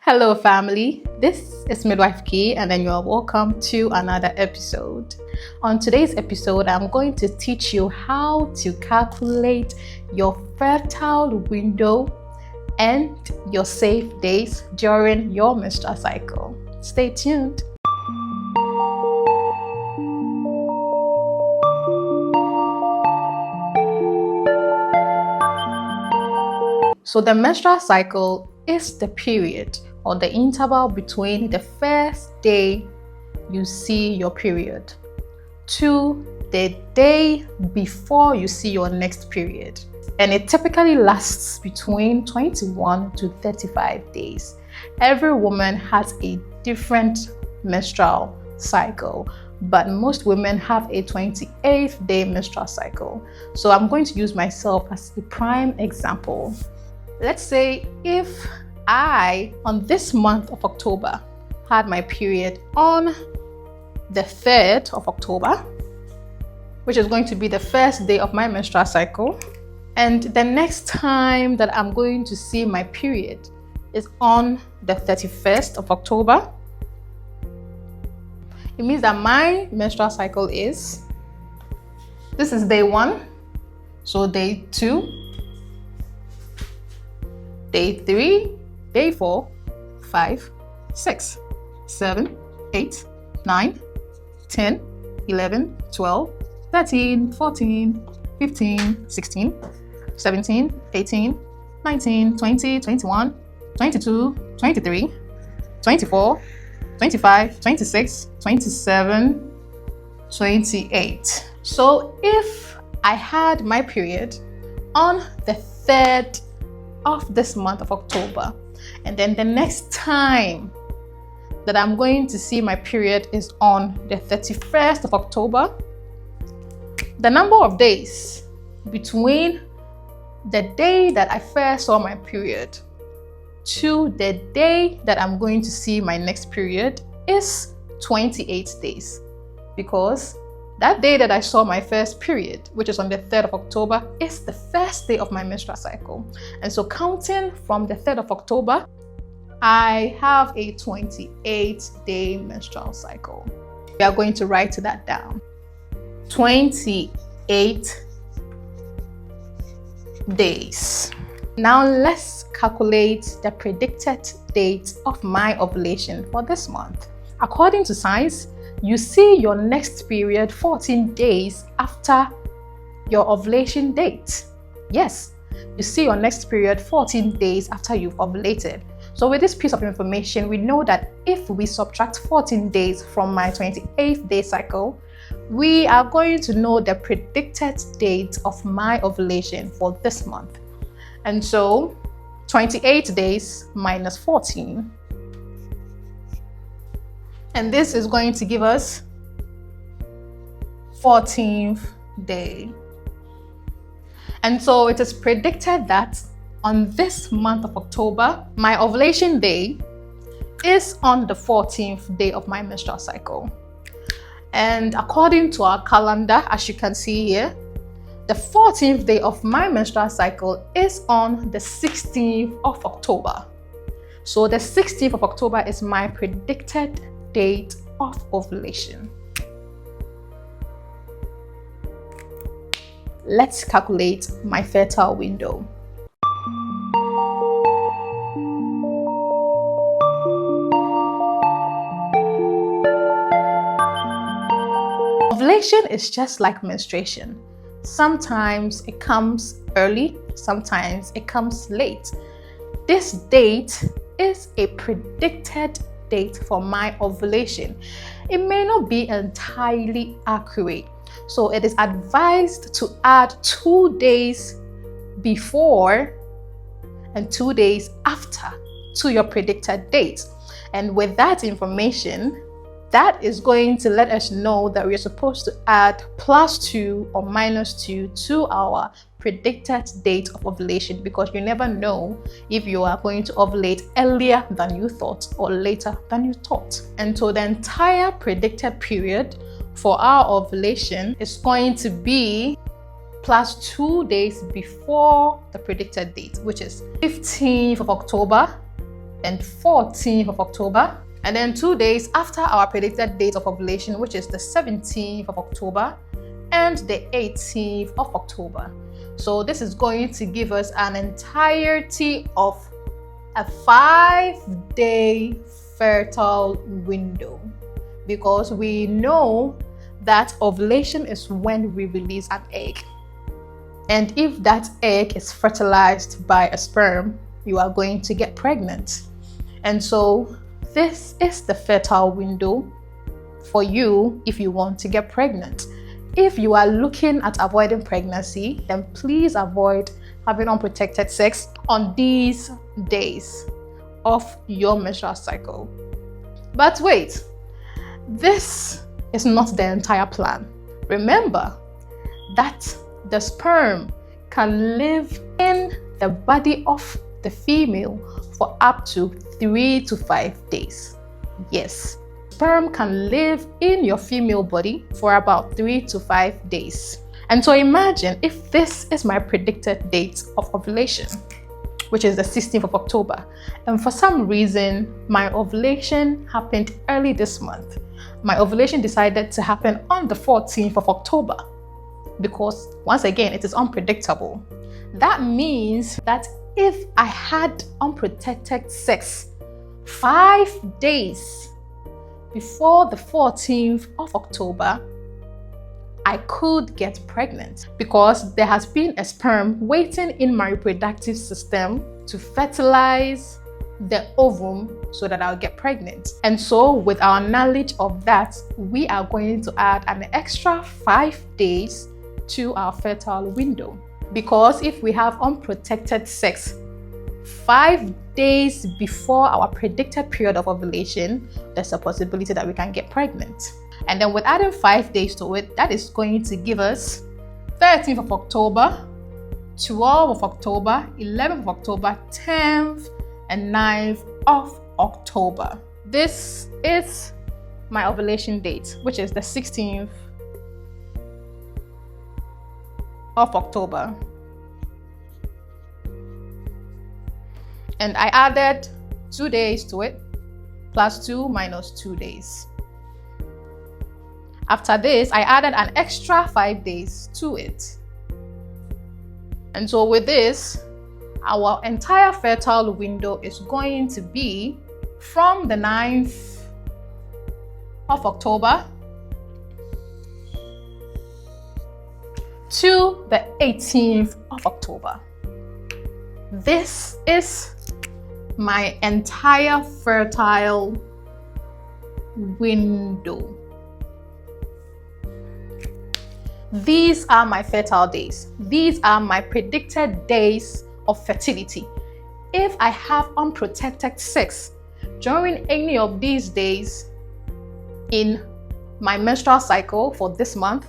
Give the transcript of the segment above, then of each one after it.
Hello, family. This is Midwife Key, and then you are welcome to another episode. On today's episode, I'm going to teach you how to calculate your fertile window and your safe days during your menstrual cycle. Stay tuned. So the menstrual cycle is the period or the interval between the first day you see your period to the day before you see your next period. And it typically lasts between 21 to 35 days. Every woman has a different menstrual cycle, but most women have a 28th day menstrual cycle. So I'm going to use myself as a prime example. Let's say if I, on this month of October, had my period on the 3rd of October, which is going to be the first day of my menstrual cycle, and the next time that I'm going to see my period is on the 31st of October, it means that my menstrual cycle this is day 1, so day 2, day 3, day 4, 5, 6, 7, 8, 9, 10, 11, 12, 13, 14, 15, 16, 17, 18, 19, 20, 21, 22, 23, 24, 25, 26, 27, 28. So if I had my period on the 3rd of this month of October, and then the next time that I'm going to see my period is on the 31st of October, the number of days between the day that I first saw my period to the day that I'm going to see my next period is 28 days, because that day that I saw my first period, which is on the 3rd of October, is the first day of my menstrual cycle. And so counting from the 3rd of October, I have a 28-day menstrual cycle. We are going to write that down. 28 days. Now let's calculate the predicted date of my ovulation for this month. According to science, you see your next period 14 days after your ovulation date. Yes, you see your next period 14 days after you've ovulated. So with this piece of information, we know that if we subtract 14 days from my 28th day cycle, we are going to know the predicted date of my ovulation for this month. And so 28 days minus 14. And this is going to give us 14th day. And so it is predicted that on this month of October, my ovulation day is on the 14th day of my menstrual cycle. And according to our calendar, as you can see here, the 14th day of my menstrual cycle is on the 16th of October. So the 16th of October is my predicted date of ovulation. Let's calculate my fertile window. Ovulation is just like menstruation. Sometimes it comes early, sometimes it comes late. This date is a predicted date for my ovulation. It may not be entirely accurate, so it is advised to add 2 days before and 2 days after to your predicted date. And with that information, that is going to let us know that we are supposed to add +2 or -2 to our predicted date of ovulation, because you never know if you are going to ovulate earlier than you thought or later than you thought. And so the entire predicted period for our ovulation is going to be +2 days before the predicted date, which is 15th of October and 14th of October. And then 2 days after our predicted date of ovulation, which is the 17th of October and the 18th of October. So this is going to give us an entirety of a 5-day fertile window, because we know that ovulation is when we release an egg. And if that egg is fertilized by a sperm, you are going to get pregnant. And so this is the fertile window for you if you want to get pregnant. If you are looking at avoiding pregnancy, then please avoid having unprotected sex on these days of your menstrual cycle. But wait, this is not the entire plan. Remember that the sperm can live in the body of the female for up to 3 to 5 days. Yes, sperm can live in your female body for about 3 to 5 days. And so imagine if this is my predicted date of ovulation, which is the 16th of October, and for some reason my ovulation happened early this month. My ovulation decided to happen on the 14th of October, because once again it is unpredictable. That means that if I had unprotected sex 5 days before the 14th of October, I could get pregnant, because there has been a sperm waiting in my reproductive system to fertilize the ovum so that I'll get pregnant. And so with our knowledge of that, we are going to add an extra 5 days to our fertile window, because if we have unprotected sex 5 days before our predicted period of ovulation, there's a possibility that we can get pregnant. And then with adding 5 days to it, that is going to give us 13th of October, 12th of October, 11th of October, 10th and 9th of October. This is my ovulation date, which is the 16th of October. And I added 2 days to it, plus 2 minus 2 days. After this, I added an extra 5 days to it. And so with this, our entire fertile window is going to be from the 9th of October to the 18th of October. This is my entire fertile window. These are my fertile days. These are my predicted days of fertility. If I have unprotected sex during any of these days in my menstrual cycle for this month,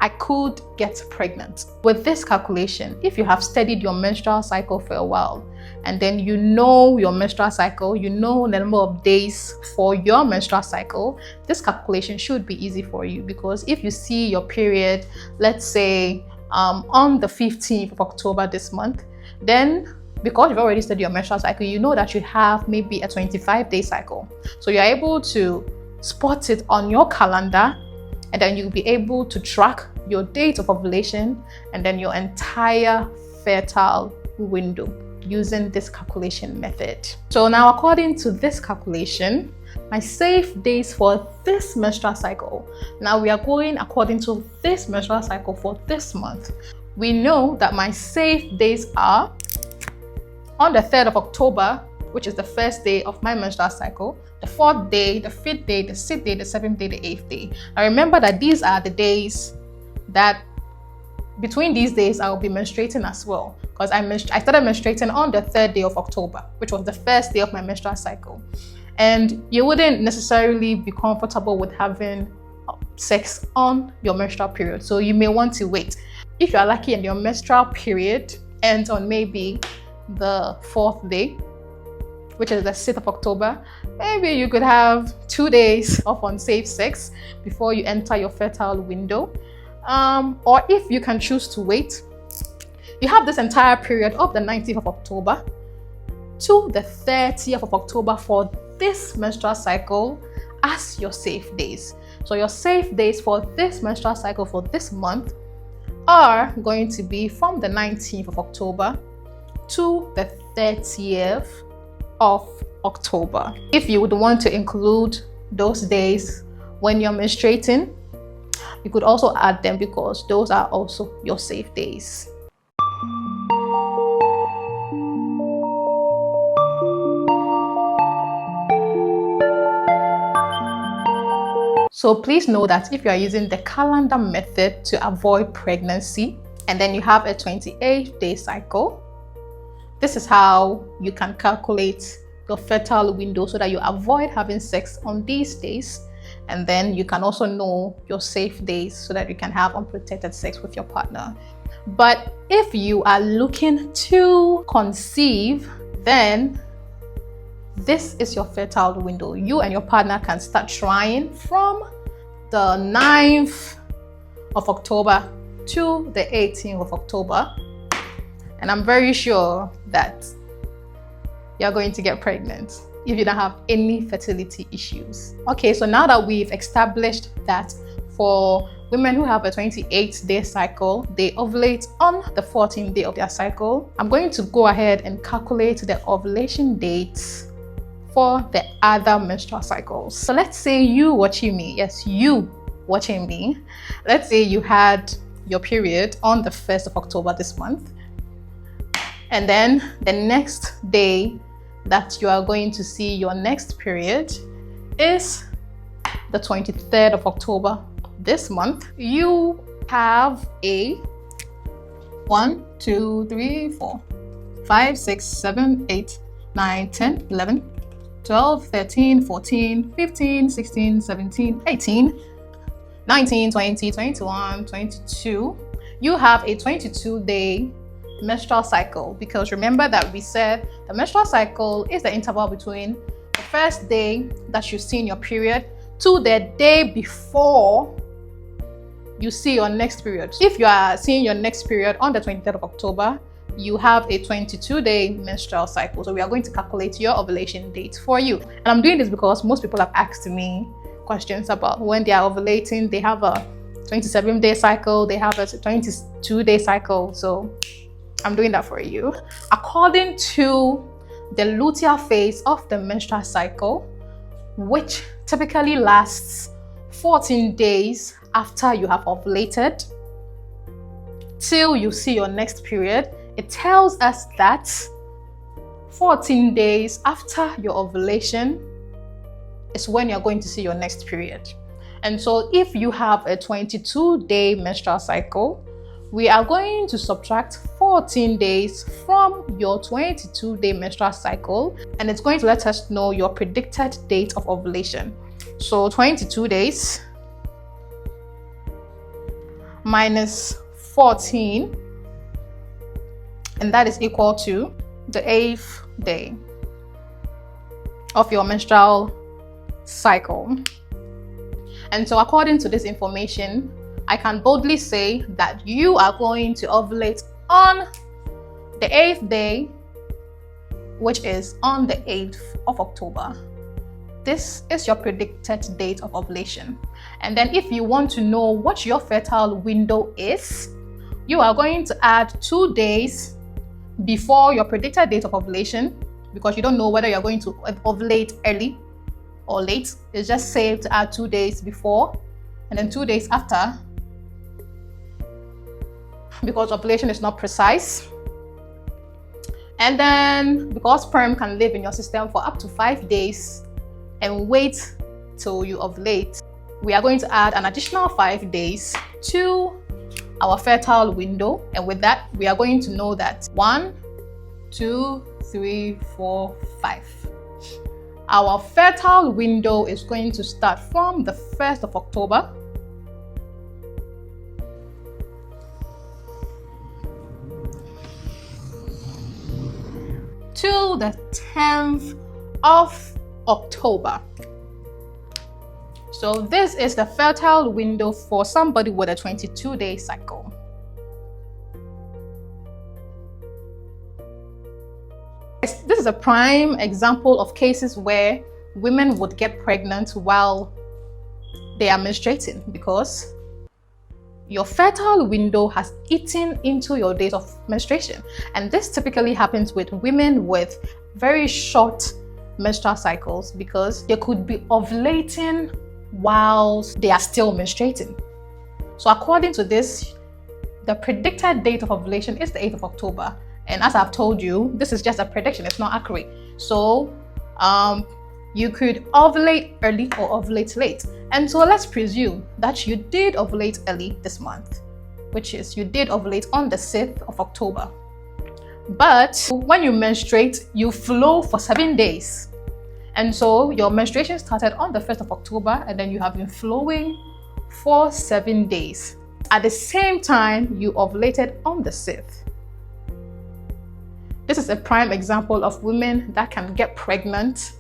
I could get pregnant. With this calculation, if you have studied your menstrual cycle for a while, and then you know your menstrual cycle, you know the number of days for your menstrual cycle, this calculation should be easy for you. Because if you see your period, let's say on the 15th of October this month, then because you've already studied your menstrual cycle, you know that you have maybe a 25-day cycle. So you're able to spot it on your calendar, and then you'll be able to track your date of ovulation and then your entire fertile window using this calculation method. So now, according to this calculation, my safe days for this menstrual cycle, now we are going according to this menstrual cycle for this month. We know that my safe days are on the 3rd of October, which is the first day of my menstrual cycle, the 4th day, the 5th day, the 6th day, the 7th day, the 8th day. Now remember that these are the days that between these days I will be menstruating as well, because I started menstruating on the 3rd day of October, which was the first day of my menstrual cycle. And you wouldn't necessarily be comfortable with having sex on your menstrual period, so you may want to wait. If you are lucky and your menstrual period ends on maybe the 4th day, which is the 6th of October, maybe you could have 2 days of unsafe sex before you enter your fertile window. Or if you can choose to wait, you have this entire period of the 19th of October to the 30th of October for this menstrual cycle as your safe days. So your safe days for this menstrual cycle for this month are going to be from the 19th of October to the 30th of October. If you would want to include those days when you're menstruating, you could also add them because those are also your safe days. So please know that if you are using the calendar method to avoid pregnancy and then you have a 28-day cycle, this is how you can calculate your fertile window so that you avoid having sex on these days. And then you can also know your safe days so that you can have unprotected sex with your partner. But if you are looking to conceive, then this is your fertile window. You and your partner can start trying from the 9th of October to the 18th of October. And I'm very sure that you're going to get pregnant if you don't have any fertility issues. Okay, so now that we've established that for women who have a 28-day cycle, they ovulate on the 14th day of their cycle, I'm going to go ahead and calculate the ovulation dates for the other menstrual cycles. So let's say you watching me, yes, you watching me, let's say you had your period on the 1st of October this month, and then the next day that you are going to see your next period is the 23rd of October this month. You have a 1, 2, 3, 4, 5, 6, 7, 8, 9, 10, 11, 12, 13, 14, 15, 16, 17, 18, 19, 20, 21, 22. You have a 22-day menstrual cycle, because remember that we said the menstrual cycle is the interval between the first day that you see in your period to the day before you see your next period. If you are seeing your next period on the 23rd of October, you have a 22-day menstrual cycle. So we are going to calculate your ovulation date for you. And I'm doing this because most people have asked me questions about when they are ovulating. They have a 27-day cycle, they have a 22-day cycle. So I'm doing that for you. According to the luteal phase of the menstrual cycle, which typically lasts 14 days after you have ovulated till you see your next period, it tells us that 14 days after your ovulation is when you're going to see your next period. And so if you have a 22-day menstrual cycle, we are going to subtract 14 days from your 22-day menstrual cycle, and it's going to let us know your predicted date of ovulation. So 22 days minus 14, and that is equal to the 8th day of your menstrual cycle. And so according to this information, I can boldly say that you are going to ovulate on the 8th day, which is on the 8th of October. This is your predicted date of ovulation. And then if you want to know what your fertile window is, you are going to add 2 days before your predicted date of ovulation, because you don't know whether you're going to ovulate early or late. It's just safe to add 2 days before and then 2 days after, because ovulation is not precise. And then because sperm can live in your system for up to 5 days and wait till you ovulate, we are going to add an additional 5 days to our fertile window. And with that, we are going to know that 1, 2, 3, 4, 5. Our fertile window is going to start from the 1st of October till the 10th of October. So this is the fertile window for somebody with a 22-day cycle. This is a prime example of cases where women would get pregnant while they are menstruating, because your fertile window has eaten into your days of menstruation. And this typically happens with women with very short menstrual cycles, because they could be ovulating while they are still menstruating. So according to this, the predicted date of ovulation is the 8th of October. And as I've told you, this is just a prediction, it's not accurate. So you could ovulate early or ovulate late. And so let's presume that you did ovulate early this month, which is you did ovulate on the 6th of October. But when you menstruate, you flow for 7 days. And so your menstruation started on the 1st of October, and then you have been flowing for 7 days. At the same time, you ovulated on the 6th. This is a prime example of women that can get pregnant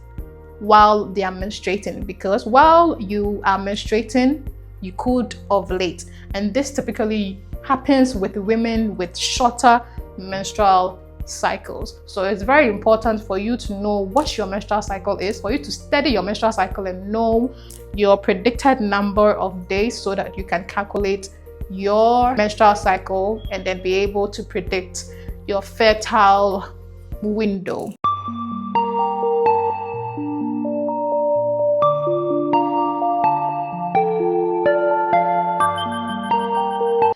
while they are menstruating, because while you are menstruating, you could ovulate. And this typically happens with women with shorter menstrual cycles. So it's very important for you to know what your menstrual cycle is, for you to study your menstrual cycle and know your predicted number of days, so that you can calculate your menstrual cycle and then be able to predict your fertile window.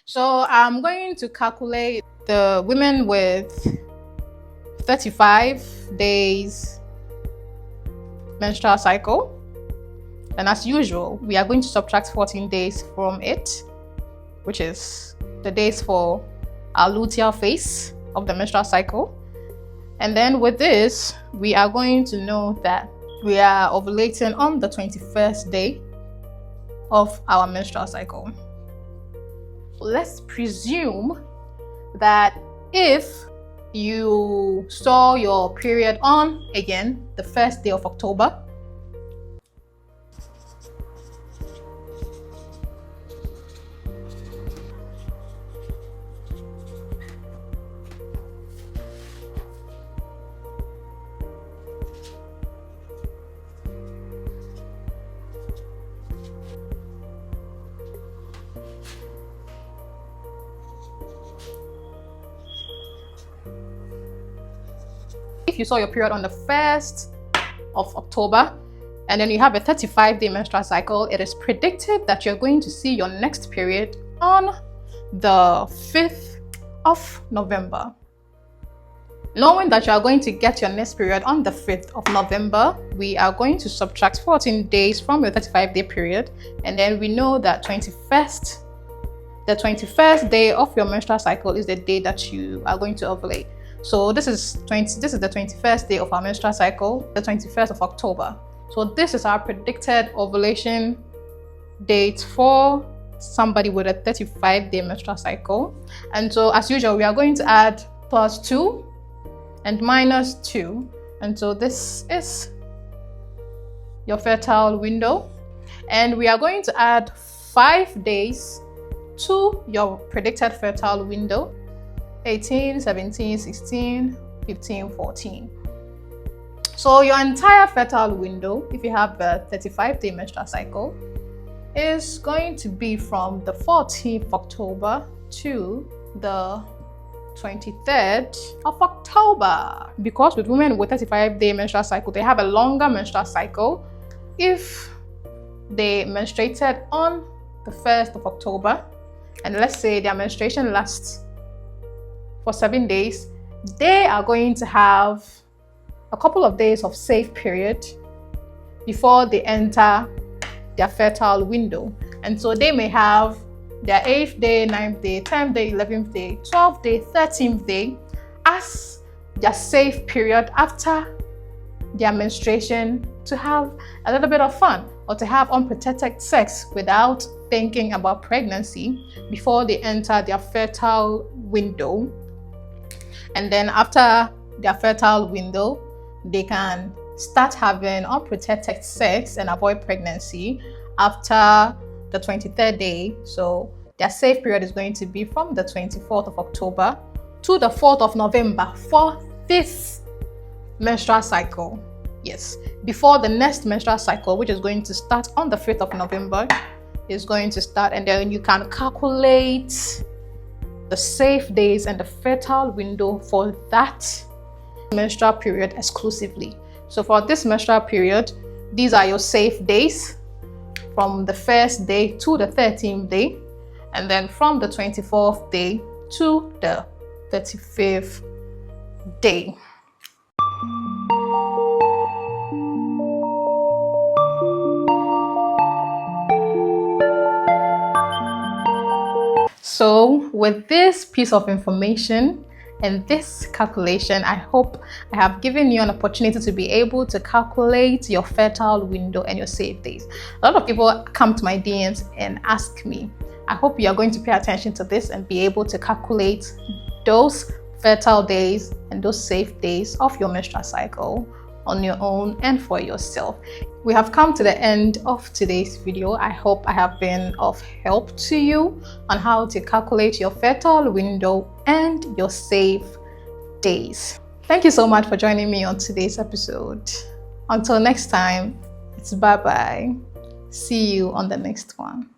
So I'm going to calculate the women with 35 days menstrual cycle. And as usual, we are going to subtract 14 days from it, which is the days for our luteal phase of the menstrual cycle. And then with this, we are going to know that we are ovulating on the 21st day of our menstrual cycle. Let's presume that if you saw your period on, again, the 1st day of October, if you saw your period on the 1st of October, and then you have a 35-day menstrual cycle, it is predicted that you're going to see your next period on the 5th of November. Knowing that you are going to get your next period on the 5th of November, we are going to subtract 14 days from your 35-day period, and then we know that the 21st day of your menstrual cycle is the day that you are going to ovulate. So this is the 21st day of our menstrual cycle, the 21st of October. So this is our predicted ovulation date for somebody with a 35-day menstrual cycle. And so as usual, we are going to add +2 and -2. And so this is your fertile window. And we are going to add 5 days to your predicted fertile window. 18, 17, 16, 15, 14. So your entire fertile window, if you have a 35-day menstrual cycle, is going to be from the 14th of October to the 23rd of October. Because with women with 35-day menstrual cycle, they have a longer menstrual cycle. If they menstruated on the 1st of October, and let's say their menstruation lasts for 7 days, they are going to have a couple of days of safe period before they enter their fertile window. And so they may have their 8th day, 9th day, 10th day, 11th day, 12th day, 13th day as their safe period after their menstruation, to have a little bit of fun or to have unprotected sex without thinking about pregnancy before they enter their fertile window. And then after their fertile window, they can start having unprotected sex and avoid pregnancy after the 23rd day. So their safe period is going to be from the 24th of October to the 4th of November for this menstrual cycle. Yes, before the next menstrual cycle, which is going to start on the 5th of November, is going to start, and then you can calculate the safe days and the fertile window for that menstrual period exclusively. So for this menstrual period, these are your safe days from the first day to the 13th day, and then from the 24th day to the 35th day. So with this piece of information and this calculation, I hope I have given you an opportunity to be able to calculate your fertile window and your safe days. A lot of people come to my DMs and ask me. I hope you are going to pay attention to this and be able to calculate those fertile days and those safe days of your menstrual cycle on your own and for yourself. We have come to the end of today's video. I hope I have been of help to you on how to calculate your fertile window and your safe days. Thank you so much for joining me on today's episode. Until next time, it's bye-bye. See you on the next one.